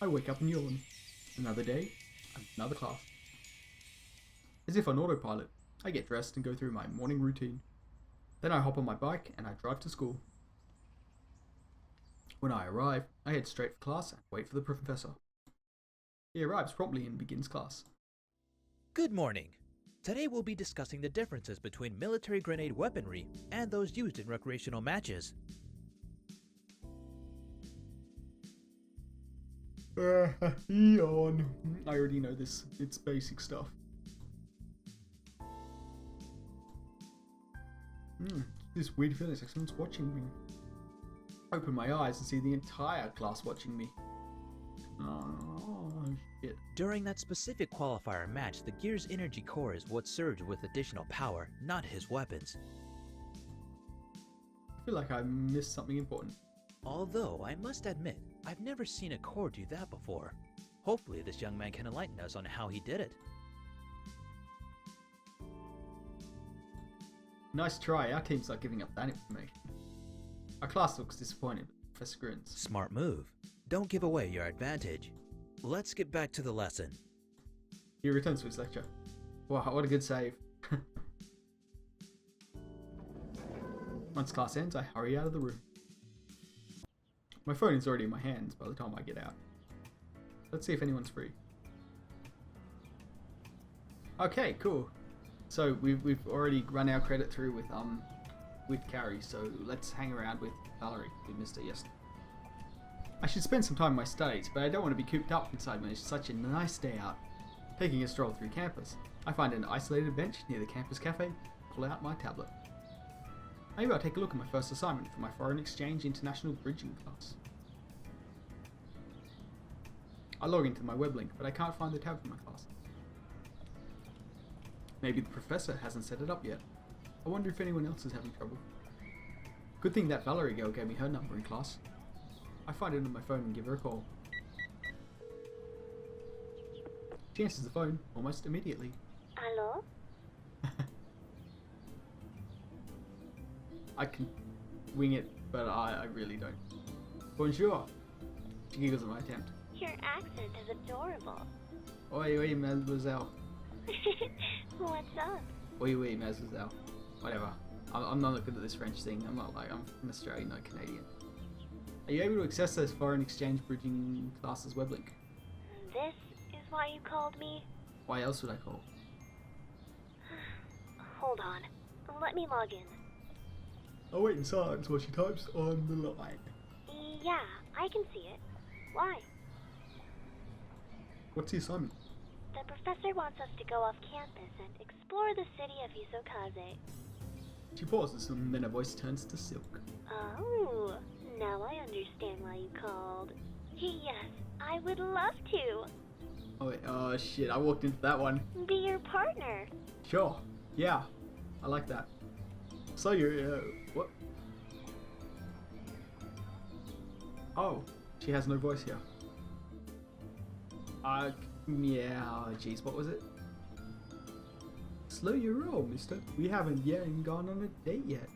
I wake up and yawn. Another day, another class. As if on autopilot, I get dressed and go through my morning routine. Then I hop on my bike and I drive to school. When I arrive, I head straight for class and wait for the professor. He arrives promptly and begins class. Good morning. Today we'll be discussing the differences between military grenade weaponry and those used in recreational matches. Yawn. I already know this. It's basic stuff. This weird feeling like someone's watching me. I open my eyes and see the entire class watching me. Oh, shit. During that specific qualifier match, the gear's energy core is what surged with additional power, not his weapons. I feel like I missed something important. Although, I must admit, I've never seen a core do that before. Hopefully this young man can enlighten us on how he did it. Nice try, our team's not giving up that information. Our class looks disappointed, Professor grins. Smart move. Don't give away your advantage. Let's get back to the lesson. He returns to his lecture. Wow, what a good save. Once class ends, I hurry out of the room. My phone is already in my hands by the time I get out. Let's see if anyone's free. Okay, cool. So we've already run our credit through with Carrie, so let's hang around with Valerie. We missed her yesterday. I should spend some time in my studies, but I don't want to be cooped up inside when it's such a nice day out. Taking a stroll through campus, I find an isolated bench near the campus cafe, pull out my tablet. Maybe I'll take a look at my first assignment for my Foreign Exchange International Bridging class. I log into my web link, but I can't find the tab for my class. Maybe the professor hasn't set it up yet. I wonder if anyone else is having trouble. Good thing that Valerie girl gave me her number in class. I find it on my phone and give her a call. She answers the phone almost immediately. Hello? I can wing it, but I really don't. Bonjour. She giggles at my attempt. Your accent is adorable. Oi, oi, mademoiselle. What's up? Oui, oui, mademoiselle. Whatever. I'm not good at this French thing. I'm from Australia, not Canadian. Are you able to access this foreign exchange bridging classes web link? This is why you called me? Why else would I call? Hold on. Let me log in. I'll wait in silence while she types on the line. Yeah, I can see it. Why? What's the assignment? The professor wants us to go off campus and explore the city of Isokaze. She pauses and then her voice turns to silk. Oh, now I understand why you called. Yes, I would love to. Oh wait, oh shit, I walked into that one. Be your partner. Sure, yeah, I like that. So you're, what? Oh, she has no voice here. Yeah, jeez, what was it? Slow your roll, mister. We haven't yet gone on a date yet.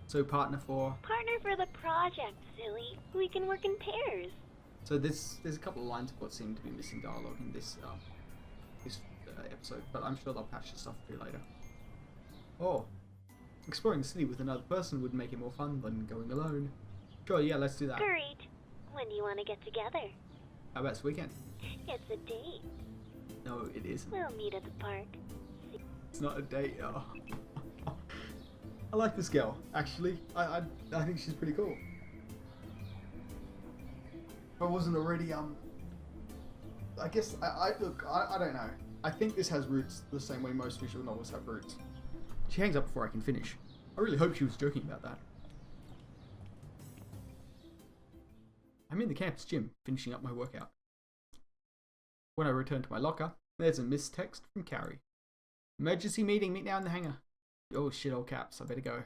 So partner for? Partner for the project, silly. We can work in pairs. So there's a couple of lines of what seem to be missing dialogue in this episode, but I'm sure they'll patch the stuff through later. Oh, exploring the city with another person would make it more fun than going alone. Sure, yeah, let's do that. Great. When do you want to get together? How about this weekend? It's a date. No, it isn't. We'll meet at the park. It's not a date. Oh. I like this girl, actually. I think she's pretty cool. If I wasn't already, I guess, I don't know. I think this has roots the same way most visual novels have roots. She hangs up before I can finish. I really hope she was joking about that. I'm in the campus gym, finishing up my workout. When I return to my locker, there's a missed text from Carrie. Emergency meeting, meet now in the hangar. Oh shit, all caps, I better go.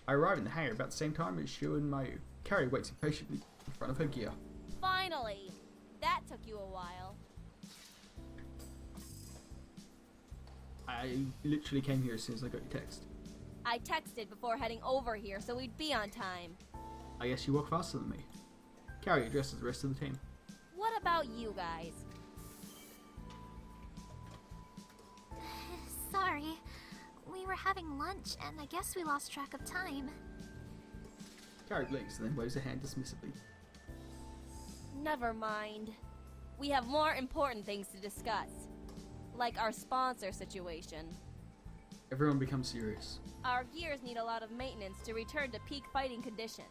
I arrive in the hangar about the same time as Shu and Mayu. Carrie waits impatiently in front of her gear. Finally! That took you a while. I literally came here as soon as I got your text. I texted before heading over here so we'd be on time. I guess you walk faster than me. Carrie addresses the rest of the team. What about you guys? Sorry. We were having lunch, and I guess we lost track of time. Carrie blinks and then waves her hand dismissively. Never mind. We have more important things to discuss. Like our sponsor situation. Everyone becomes serious. Our gears need a lot of maintenance to return to peak fighting condition.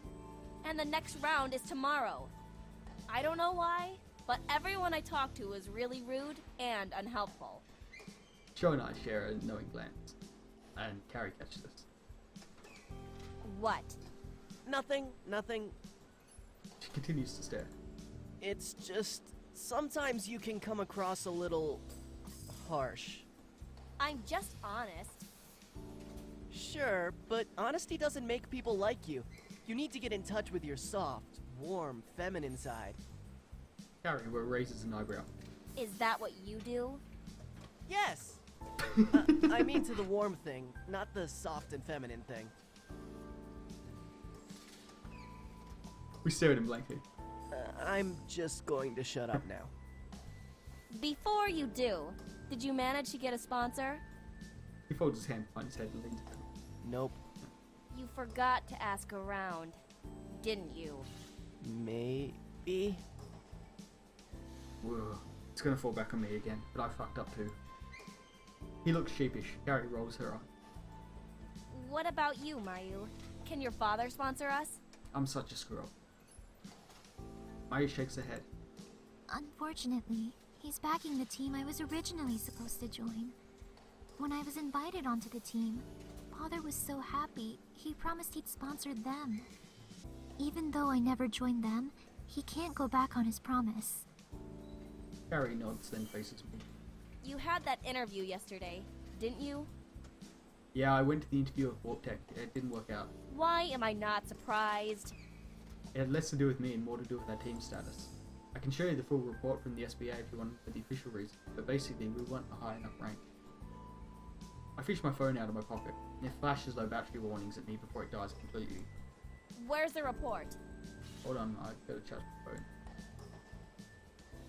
And the next round is tomorrow. I don't know why, but everyone I talked to was really rude and unhelpful. Joe and I share a knowing glance, and Carrie catches this. What? Nothing. She continues to stare. It's just, sometimes you can come across a little harsh. I'm just honest. Sure, but honesty doesn't make people like you. You need to get in touch with your soft, warm, feminine side. Carrie raises an eyebrow. Is that what you do? Yes! I mean to the warm thing, not the soft and feminine thing. We stare at him blankly. I'm just going to shut up now. Before you do, did you manage to get a sponsor? He folds his hand behind his head and leans down. Nope. You forgot to ask around, didn't you? Maybe? Whoa. It's gonna fall back on me again, but I fucked up too. He looks sheepish. Carrie rolls her eye. What about you, Mayu? Can your father sponsor us? I'm such a screw up. Mayu shakes her head. Unfortunately, he's backing the team I was originally supposed to join. When I was invited onto the team, Father was so happy, he promised he'd sponsor them. Even though I never joined them, he can't go back on his promise. Carrie nods, then faces me. You had that interview yesterday, didn't you? Yeah, I went to the interview at Warp Tech. It didn't work out. Why am I not surprised? It had less to do with me and more to do with our team status. I can show you the full report from the SBA if you want for the official reason, but basically we weren't a high enough rank. I fish my phone out of my pocket, and it flashes low battery warnings at me before it dies completely. Where's the report? Hold on, I gotta charge my phone.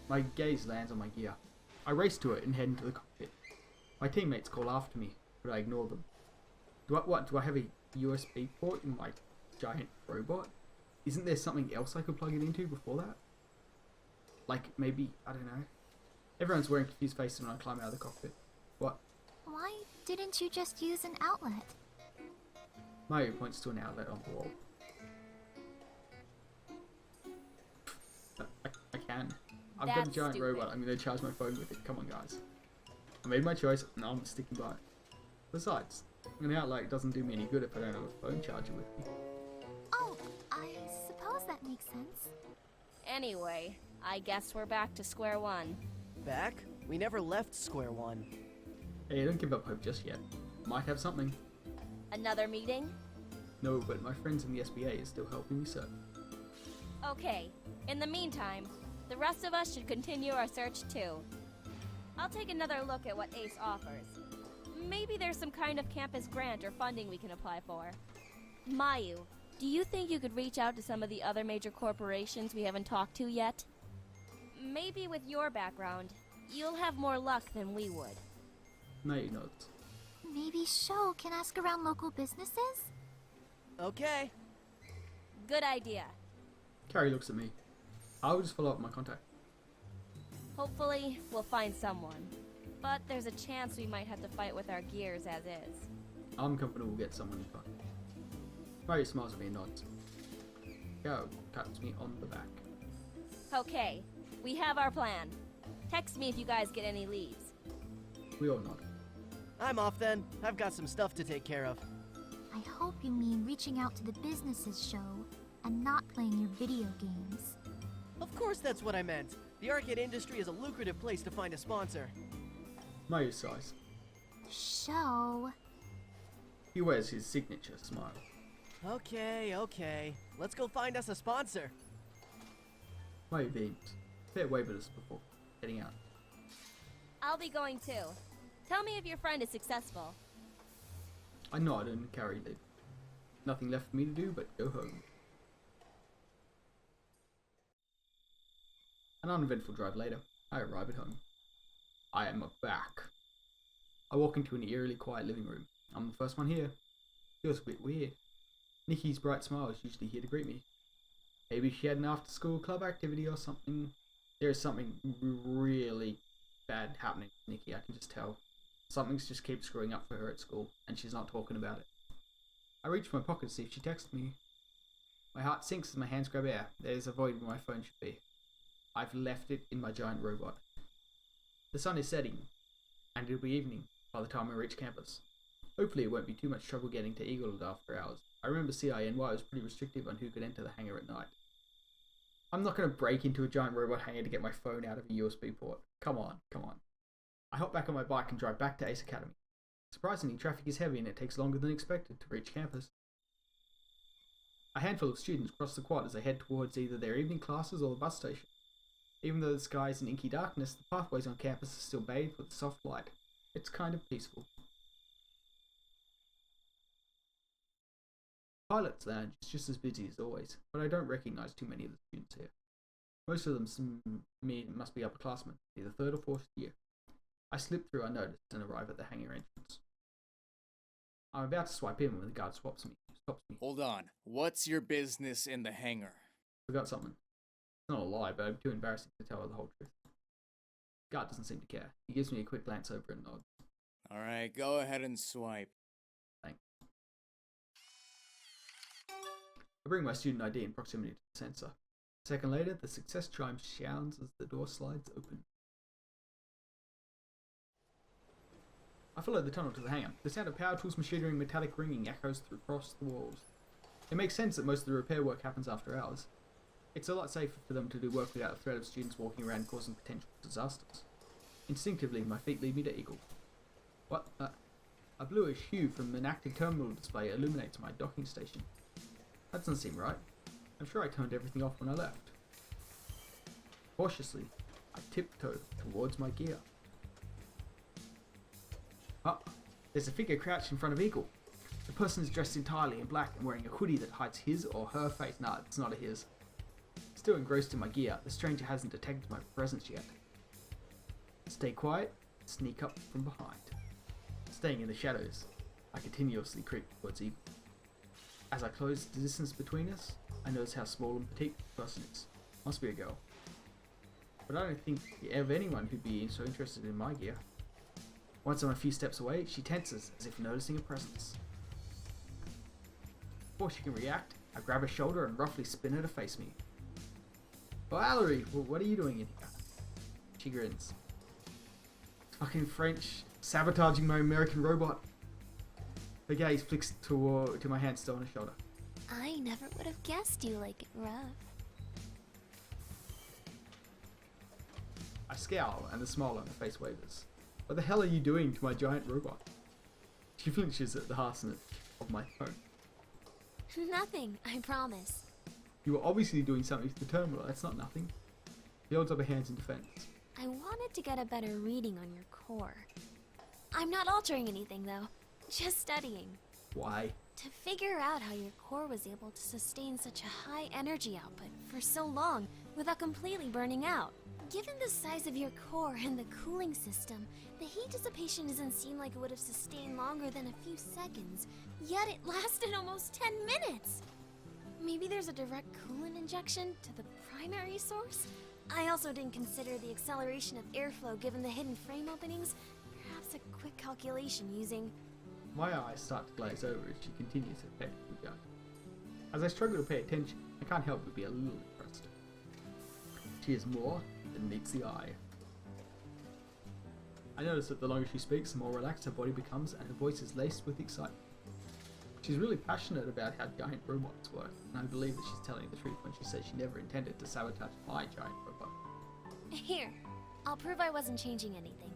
My gaze lands on my gear. I race to it and head into the cockpit. My teammates call after me, but I ignore them. Do I have a USB port in my giant robot? Isn't there something else I could plug it into before that? Like, maybe, I don't know. Everyone's wearing confused faces when I climb out of the cockpit. What? Why didn't you just use an outlet? Mario points to an outlet on the wall. I can. I've got a That's giant stupid. robot. I'm going to charge my phone with it. Come on, guys. I made my choice, and I'm sticking by it. Besides, an outlet doesn't do me any good if I don't have a phone charger with me. Oh, I suppose that makes sense. Anyway, I guess we're back to square one. Back? We never left square one. Hey, don't give up hope just yet. Might have something. Another meeting? No, but my friends in the SBA is still helping me search. Okay, in the meantime, the rest of us should continue our search too. I'll take another look at what ACE offers. Maybe there's some kind of campus grant or funding we can apply for. Mayu, do you think you could reach out to some of the other major corporations we haven't talked to yet? Maybe with your background, you'll have more luck than we would. Mayu nods. Maybe Sho can ask around local businesses? Okay. Good idea. Carrie looks at me. I will just follow up my contact. Hopefully, we'll find someone. But there's a chance we might have to fight with our gears as is. I'm confident we'll get someone in front. Mayu smiles at me and nods. Go taps me on the back. Okay, we have our plan. Text me if you guys get any leads. We all nod. I'm off then. I've got some stuff to take care of. I hope you mean reaching out to the businesses, Sho, and not playing your video games. Of course that's what I meant. The arcade industry is a lucrative place to find a sponsor. Mayu sighs. Sho. He wears his signature smile. Okay. Let's go find us a sponsor. Mayu beams. Fair wave at us before heading out. I'll be going too. Tell me if your friend is successful. I nod and Carrie leave. Nothing left for me to do but go home. An uneventful drive later, I arrive at home. I am back. I walk into an eerily quiet living room. I'm the first one here. Feels a bit weird. Nikki's bright smile is usually here to greet me. Maybe she had an after-school club activity or something. There is something really bad happening with Nikki, I can just tell. Something's just keeps screwing up for her at school, and she's not talking about it. I reach for my pocket to see if she texted me. My heart sinks as my hands grab air. There's a void where my phone should be. I've left it in my giant robot. The sun is setting, and it'll be evening by the time I reach campus. Hopefully it won't be too much trouble getting to Eagle after hours. I remember CINY was pretty restrictive on who could enter the hangar at night. I'm not going to break into a giant robot hangar to get my phone out of a USB port. Come on. I hop back on my bike and drive back to Ace Academy. Surprisingly, traffic is heavy and it takes longer than expected to reach campus. A handful of students cross the quad as they head towards either their evening classes or the bus station. Even though the sky is in inky darkness, the pathways on campus are still bathed with soft light. It's kind of peaceful. Pilot's Lounge is just as busy as always, but I don't recognise too many of the students here. Most of them must be upperclassmen, either third or fourth year. I slip through unnoticed and arrive at the hangar entrance. I'm about to swipe in when the guard stops me. Hold on. What's your business in the hangar? Forgot something. It's not a lie, but I'm too embarrassing to tell her the whole truth. The guard doesn't seem to care. He gives me a quick glance over and nods. Alright, go ahead and swipe. Thanks. I bring my student ID in proximity to the sensor. A second later, the success chime sounds as the door slides open. I follow the tunnel to the hangar. The sound of power tools, machinery, and metallic ringing echoes across the walls. It makes sense that most of the repair work happens after hours. It's a lot safer for them to do work without the threat of students walking around causing potential disasters. Instinctively, my feet lead me to Eagle. What? A bluish hue from an active terminal display illuminates my docking station. That doesn't seem right. I'm sure I turned everything off when I left. Cautiously, I tiptoe towards my gear. There's a figure crouched in front of Eagle. The person is dressed entirely in black and wearing a hoodie that hides his or her face. Nah, it's not a his. Still engrossed in my gear, the stranger hasn't detected my presence yet. Stay quiet, sneak up from behind. Staying in the shadows, I continuously creep towards Eagle. As I close the distance between us, I notice how small and petite the person is. Must be a girl. But I don't think of anyone who'd be so interested in my gear. Once I'm a few steps away, she tenses as if noticing a presence. Before she can react, I grab her shoulder and roughly spin her to face me. Valerie, well, what are you doing in here? She grins. Fucking French, sabotaging my American robot. Her gaze flicks to my hand still on her shoulder. I never would have guessed you like it rough. I scowl and the smile on her face wavers. What the hell are you doing to my giant robot? She flinches at the harshness of my tone. Nothing, I promise. You were obviously doing something to the terminal, that's not nothing. She holds up her hands in defense. I wanted to get a better reading on your core. I'm not altering anything though, just studying. Why? To figure out how your core was able to sustain such a high energy output for so long without completely burning out. Given the size of your core and the cooling system, the heat dissipation doesn't seem like it would have sustained longer than a few seconds, yet it lasted almost 10 minutes! Maybe there's a direct coolant injection to the primary source? I also didn't consider the acceleration of airflow given the hidden frame openings. Perhaps a quick calculation using... My eyes start to glaze over as she continues her technical jargon. As I struggle to pay attention, I can't help but be a little impressed. She is more than meets the eye. I notice that the longer she speaks, the more relaxed her body becomes and her voice is laced with excitement. She's really passionate about how giant robots work, and I believe that she's telling the truth when she says she never intended to sabotage my giant robot. Here, I'll prove I wasn't changing anything.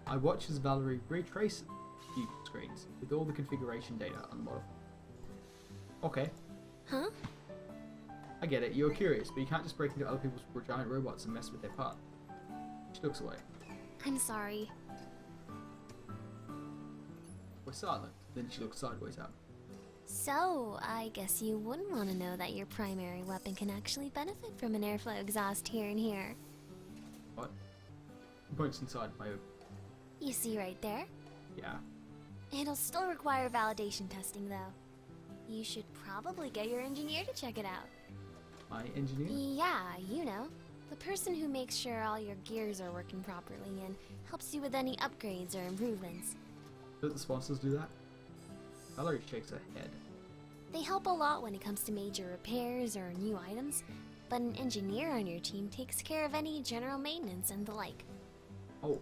I watch as Valerie retraces view screens with all the configuration data unmodified. Okay, Huh? I get it, you're curious, but you can't just break into other people's giant robots and mess with their part. She looks away. I'm sorry. We're silent, then she looks sideways at me. So, I guess you wouldn't want to know that your primary weapon can actually benefit from an airflow exhaust here and here. What? He points inside my... You see right there? Yeah. It'll still require validation testing, though. You should probably get your engineer to check it out. My engineer? Yeah, you know. The person who makes sure all your gears are working properly and helps you with any upgrades or improvements. Don't the sponsors do that? Valerie shakes her head. They help a lot when it comes to major repairs or new items, but an engineer on your team takes care of any general maintenance and the like. Oh.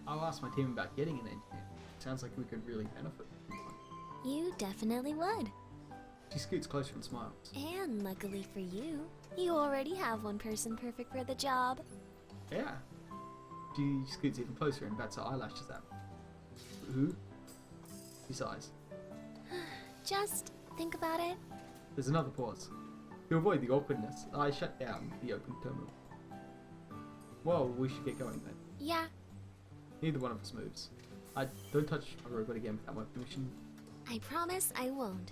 I'll ask my team about getting an engineer. Sounds like we could really benefit from one. You definitely would. She scoots closer and smiles. And luckily for you, you already have one person perfect for the job. Yeah. She scoots even closer and bats her eyelashes at me. Who? She sighs. Just think about it. There's another pause. To avoid the awkwardness, I shut down the open terminal. Well, we should get going then. Yeah, Neither one of us moves. I don't touch my robot again without my permission. I promise I won't.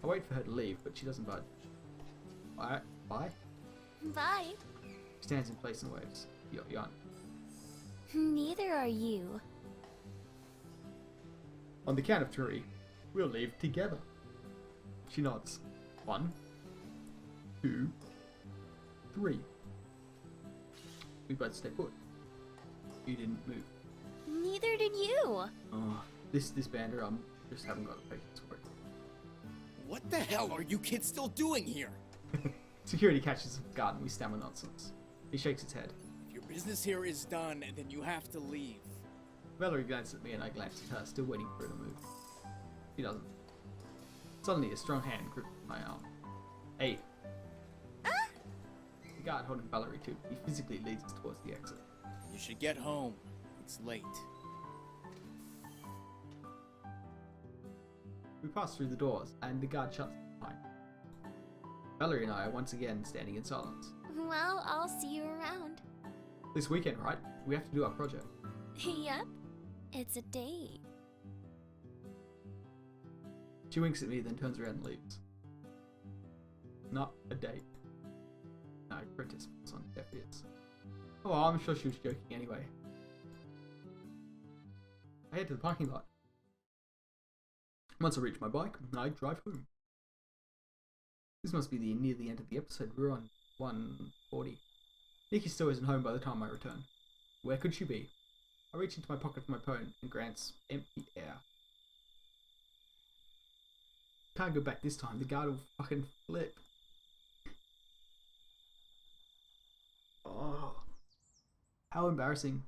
I wait for her to leave, but she doesn't budge. Bye. Bye. Bye. She stands in place and waves. Yawn. Neither are you. On the count of three, we'll leave together. She nods. 1, 2, 3. We both stay put. You didn't move. Neither did you. Oh, this bander, just haven't got the patience for it. What the hell are you kids still doing here? Security catches the guard and we stammer nonsense. He shakes his head. If your business here is done, then you have to leave. Valerie glances at me and I glance at her, still waiting for her to move. She doesn't. Suddenly, a strong hand grips my arm. Hey. The guard holding Valerie too. He physically leads us towards the exit. You should get home. It's late. We pass through the doors, and the guard shuts them behind. Valerie and I are once again standing in silence. Well, I'll see you around. This weekend, right? We have to do our project. Yep. It's a date. She winks at me, then turns around and leaves. Not a date. No, protest was on deaf ears. Oh, well, I'm sure she was joking anyway. I head to the parking lot. Once I reach my bike, I drive home. This must be near the end of the episode. We're on 1:40. Nikki still isn't home by the time I return. Where could she be? I reach into my pocket for my phone and glance empty air. Can't go back this time. The guard will fucking flip. Oh, how embarrassing.